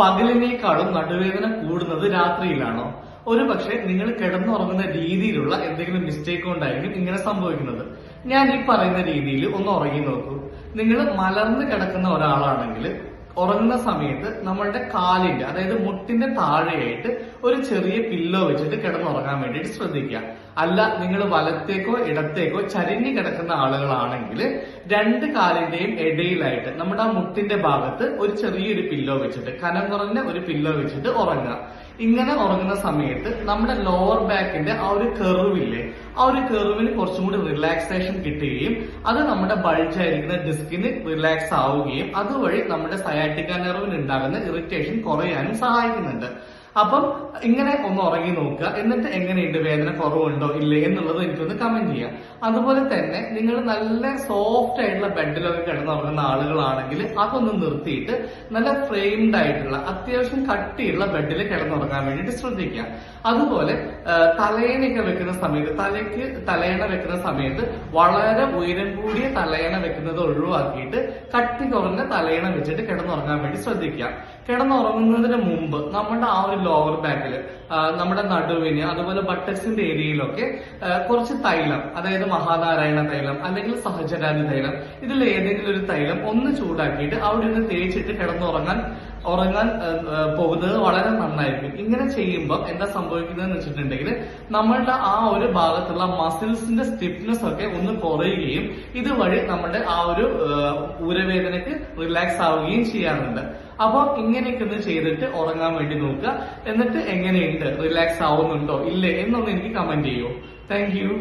പകലിനേക്കാളും നടുവേദന കൂടുന്നത് രാത്രിയിലാണോ? ഒരു പക്ഷെ നിങ്ങൾ കിടന്നുറങ്ങുന്ന രീതിയിലുള്ള എന്തെങ്കിലും മിസ്റ്റേക്ക് കൊണ്ടായിരിക്കും ഇങ്ങനെ സംഭവിക്കുന്നത്. ഞാൻ ഈ പറയുന്ന രീതിയിൽ ഒന്ന് ഉറങ്ങി നോക്കൂ. നിങ്ങൾ മലർന്ന് കിടക്കുന്ന ഒരാളാണെങ്കിൽ ഉറങ്ങുന്ന സമയത്ത് നമ്മളുടെ കാലിന്റെ, അതായത് മുട്ടിന്റെ താഴെയായിട്ട് ഒരു ചെറിയ പില്ലോ വെച്ചിട്ട് കിടന്നുറങ്ങാൻ വേണ്ടിയിട്ട് ശ്രദ്ധിക്കുക. അല്ല, നിങ്ങൾ വലത്തേക്കോ ഇടത്തേക്കോ ചരിഞ്ഞു കിടക്കുന്ന ആളുകളാണെങ്കിൽ രണ്ട് കാലിന്റെയും ഇടയിലായിട്ട് നമ്മുടെ ആ മുട്ടിന്റെ ഭാഗത്ത് ഒരു ചെറിയൊരു പില്ലോ വെച്ചിട്ട്, കനം കുറഞ്ഞ ഒരു പില്ലോ വെച്ചിട്ട് ഉറങ്ങുക. ഇങ്ങനെ ഉറങ്ങുന്ന സമയത്ത് നമ്മുടെ ലോവർ ബാക്കിന്റെ ആ ഒരു കെർവില്ലേ, ആ ഒരു കെർവിന് കുറച്ചും കൂടി റിലാക്സേഷൻ കിട്ടുകയും അത് നമ്മുടെ ബൾജായിരിക്കുന്ന ഡിസ്കിന് റിലാക്സ് ആവുകയും അതുവഴി നമ്മുടെ സയാറ്റിക്ക നെർവിന് ഉണ്ടാകുന്ന ഇറിറ്റേഷൻ കുറയാനും സഹായിക്കുന്നുണ്ട്. അപ്പം ഇങ്ങനെ ഒന്ന് ഉറങ്ങി നോക്കുക. എന്നിട്ട് എങ്ങനെയുണ്ട്, വേദന കുറവുണ്ടോ ഇല്ലേ എന്നുള്ളത് എനിക്കൊന്ന് കമന്റ് ചെയ്യാം. അതുപോലെ തന്നെ നിങ്ങൾ നല്ല സോഫ്റ്റ് ആയിട്ടുള്ള ബെഡിലൊക്കെ കിടന്നുറങ്ങുന്ന ആളുകളാണെങ്കിൽ അതൊന്ന് നിർത്തിയിട്ട് നല്ല ഫ്രെയിംഡ് ആയിട്ടുള്ള അത്യാവശ്യം കട്ടിയുള്ള ബെഡിൽ കിടന്നുറങ്ങാൻ വേണ്ടിയിട്ട് ശ്രദ്ധിക്കുക. അതുപോലെ തലയണയൊക്കെ വെക്കുന്ന സമയത്ത്, തലയ്ക്ക് തലയണ വെക്കുന്ന സമയത്ത് വളരെ ഉയരം കൂടിയ തലയണ വെക്കുന്നത് ഒഴിവാക്കിയിട്ട് കട്ടി കുറഞ്ഞ തലയണ വെച്ചിട്ട് കിടന്നുറങ്ങാൻ വേണ്ടി ശ്രദ്ധിക്കുക. കിടന്നുറങ്ങുന്നതിന് മുമ്പ് നമ്മുടെ ആ ഒരു ലോവർ ബാക്കിൽ, നമ്മുടെ നടുവിന്, അതുപോലെ ബട്ടക്സിന്റെ ഏരിയയിലൊക്കെ കുറച്ച് തൈലം, അതായത് മഹാനാരായണ തൈലം അല്ലെങ്കിൽ സഹചരാതി തൈലം, ഇതിൽ ഏതെങ്കിലും ഒരു തൈലം ഒന്ന് ചൂടാക്കിയിട്ട് അവിടെ നിന്ന് തേച്ചിട്ട് കിടന്നുറങ്ങാൻ പോകുന്നത് വളരെ നന്നായിരിക്കും. ഇങ്ങനെ ചെയ്യുമ്പോൾ എന്താ സംഭവിക്കുന്നതെന്ന് വെച്ചിട്ടുണ്ടെങ്കിൽ നമ്മളുടെ ആ ഒരു ഭാഗത്തുള്ള മസിൽസിന്റെ സ്റ്റിഫ്നെസ് ഒക്കെ ഒന്ന് കുറയുകയും ഇതുവഴി നമ്മുടെ ആ ഒരു ഊരവേദനയ്ക്ക് റിലാക്സ് ആവുകയും ചെയ്യാറുണ്ട്. അപ്പൊ ഇങ്ങനെയൊക്കെ ഒന്ന് ചെയ്തിട്ട് ഉറങ്ങാൻ വേണ്ടി നോക്കുക. എന്നിട്ട് എങ്ങനെയുണ്ട്, റിലാക്സ് ആവുന്നുണ്ടോ ഇല്ലേ എന്നൊന്ന് എനിക്ക് കമന്റ് ചെയ്യൂ. Thank you.